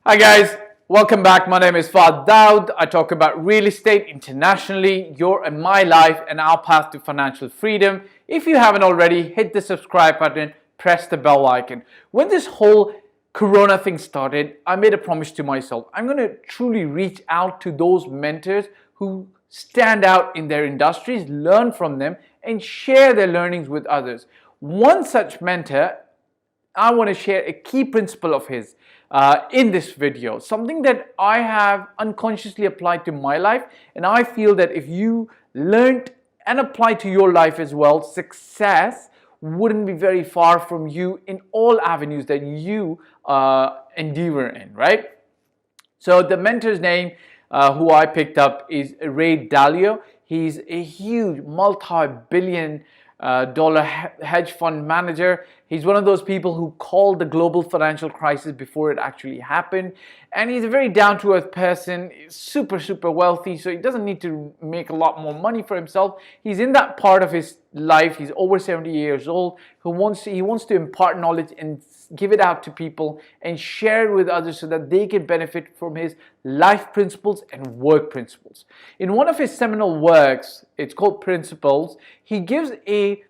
Hi guys, welcome back. My name is Fahd Dawood. I talk about real estate internationally, your and my life and our path to financial freedom. If you haven't already, hit the subscribe button, press the bell icon. When this whole Corona thing started, I made a promise to myself. I'm going to truly reach out to those mentors who stand out in their industries, learn from them, and share their learnings with others. One such mentor, I want to share a key principle of his in this video, something that I have unconsciously applied to my life, and I feel that if you learned and applied to your life as well, success wouldn't be very far from you in all avenues that you endeavor in, right? So the mentor's name who I picked up is Ray Dalio. He's a huge multi-billion dollar hedge fund manager. He's one of those people who called the global financial crisis before it actually happened. And he's a very down-to-earth person, super wealthy, so he doesn't need to make a lot more money for himself. He's in that part of his life. He's over 70 years old. He wants to impart knowledge and give it out to people and share it with others so that they can benefit from his life principles and work principles. In one of his seminal works, it's called Principles, he gives a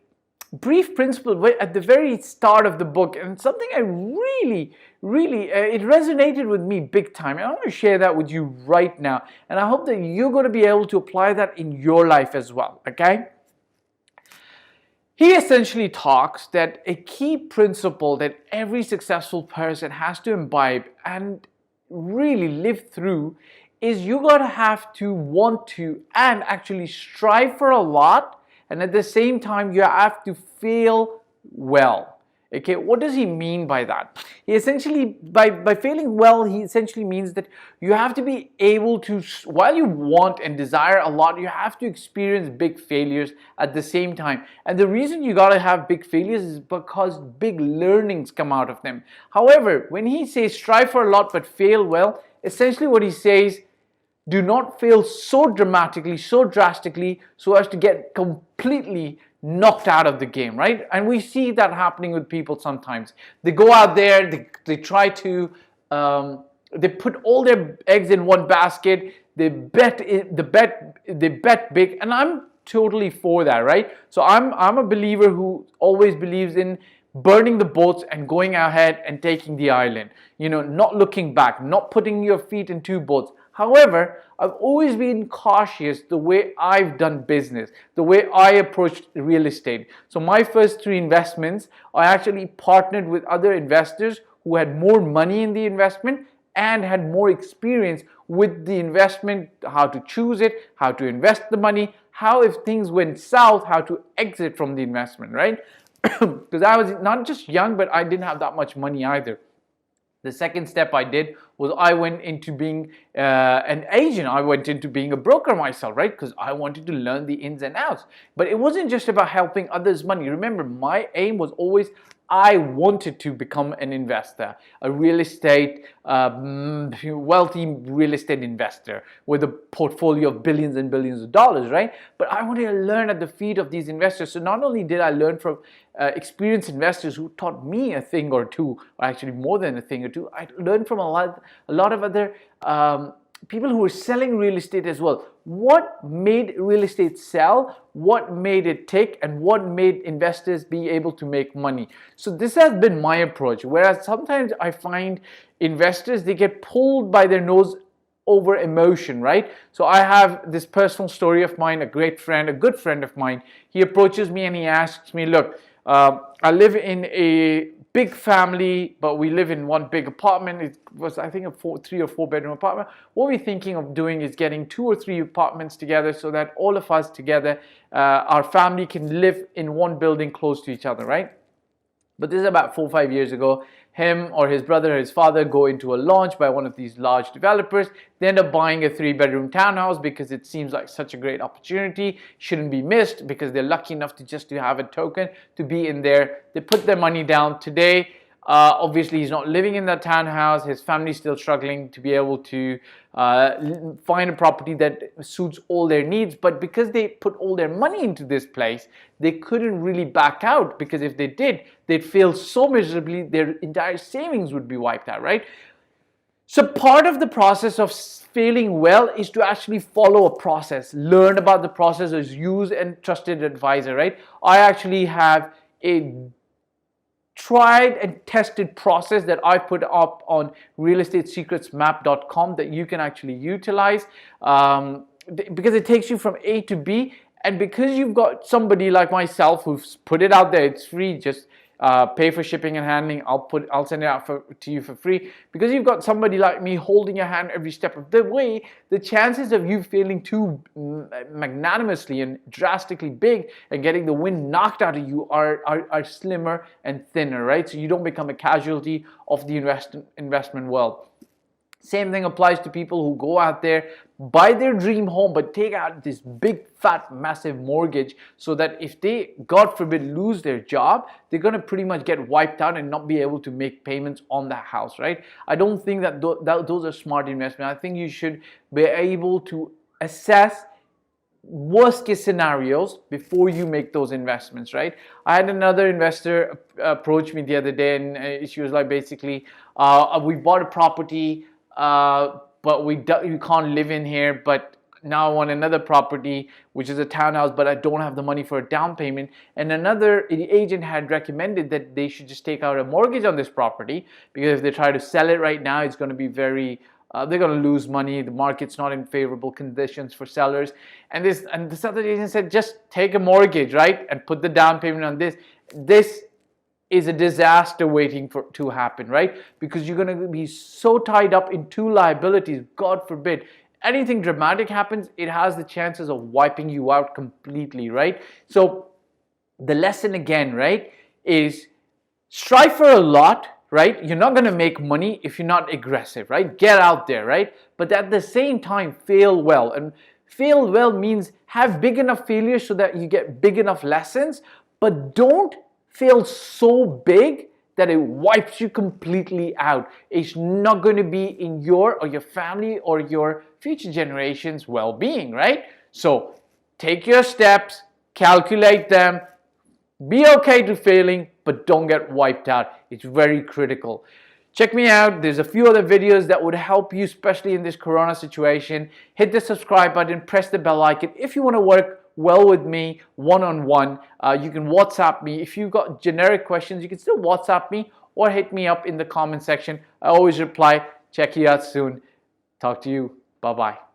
brief principle at the very start of the book, and something I really it resonated with me big time, and I want to share that with you right now, and I hope that you're going to be able to apply that in your life as well. Okay, he essentially talks that a key principle that every successful person has to imbibe and really live through is you gotta have to want to and actually strive for a lot, and at the same time you have to fail well. Okay, what does he mean by that? He essentially, by failing well, he essentially means that you have to be able to, while you want and desire a lot, you have to experience big failures at the same time. And the reason you gotta have big failures is because big learnings come out of them. However, when he says strive for a lot but fail well, essentially what he says, do not fail so dramatically, so drastically, so as to get completely knocked out of the game, right? And we see that happening with people sometimes. They go out there, they try to, they put all their eggs in one basket, they bet big, and I'm totally for that, right? So I'm a believer who always believes in burning the boats and going ahead and taking the island. You know, not looking back, not putting your feet in two boats. However, I've always been cautious the way I've done business, the way I approached real estate. So my first 3 investments, I actually partnered with other investors who had more money in the investment and had more experience with the investment, how to choose it, how to invest the money, how if things went south, how to exit from the investment, right? Because I was not just young, but I didn't have that much money either. The second step I did was I went into being an agent. I went into being a broker myself, right? Because I wanted to learn the ins and outs. But it wasn't just about helping others money. Remember, my aim was always I wanted to become an investor, a real estate, wealthy real estate investor with a portfolio of billions and billions of dollars, right? But I wanted to learn at the feet of these investors. So not only did I learn from experienced investors who taught me a thing or two, or actually more than a thing or two, I learned from a lot of other people who were selling real estate as well. What made real estate sell, what made it tick, and what made investors be able to make money. So this has been my approach. Whereas sometimes I find investors, they get pulled by their nose over emotion, right? So I have this personal story of mine, a great friend, a good friend of mine. He approaches me and he asks me, look, I live in a big family, but we live in one big apartment. It was, I think, a 3 or 4 bedroom apartment. What we're thinking of doing is getting 2 or 3 apartments together so that all of us together, our family can live in one building close to each other, right? But this is about 4 or 5 years ago. Him or his brother or his father go into a launch by one of these large developers. They end up buying a 3-bedroom townhouse because it seems like such a great opportunity. Shouldn't be missed because they're lucky enough to have a token to be in there. They put their money down. Today, obviously, he's not living in that townhouse. His family's still struggling to be able to find a property that suits all their needs. But because they put all their money into this place, they couldn't really back out, because if they did, they'd fail so miserably, their entire savings would be wiped out, right? So part of the process of failing well is to actually follow a process, learn about the process, use a trusted advisor, right? I actually have a tried and tested process that I put up on realestatesecretsmap.com that you can actually utilize, because it takes you from A to B. And because you've got somebody like myself who's put it out there, it's free, just pay for shipping and handling. I'll send it out to you for free. Because you've got somebody like me holding your hand every step of the way, the chances of you failing too magnanimously and drastically big and getting the wind knocked out of you are slimmer and thinner, right? So you don't become a casualty of the investment world. Same thing applies to people who go out there, buy their dream home, but take out this big, fat, massive mortgage so that if they, God forbid, lose their job, they're going to pretty much get wiped out and not be able to make payments on the house, right? I don't think that those are smart investments. I think you should be able to assess worst case scenarios before you make those investments, right? I had another investor approach me the other day, and she was like, basically, we bought a property, but we can't live in here, but now I want another property, which is a townhouse, but I don't have the money for a down payment. And another agent had recommended that they should just take out a mortgage on this property, because if they try to sell it right now, it's going to be very they're going to lose money. The market's not in favorable conditions for sellers. And this other agent said, just take a mortgage, right, and put the down payment on this. This is a disaster waiting to happen, right? Because you're going to be so tied up in two liabilities. God forbid anything dramatic happens, it has the chances of wiping you out completely, right? So the lesson again, right, is strive for a lot, right? You're not going to make money if you're not aggressive, right? Get out there, right? But at the same time, fail well. And fail well means have big enough failures so that you get big enough lessons, but don't fail so big that it wipes you completely out. It's not going to be in your or your family or your future generations' well-being, right? So take your steps, calculate them, be okay to failing, but don't get wiped out. It's very critical. Check me out. There's a few other videos that would help you, especially in this corona situation. Hit the subscribe button, press the bell icon. If you want to work well with me one-on-one, you can WhatsApp me. If you've got generic questions, you can still WhatsApp me or hit me up in the comment section. I always reply. Check you out soon. Talk to you. Bye-bye.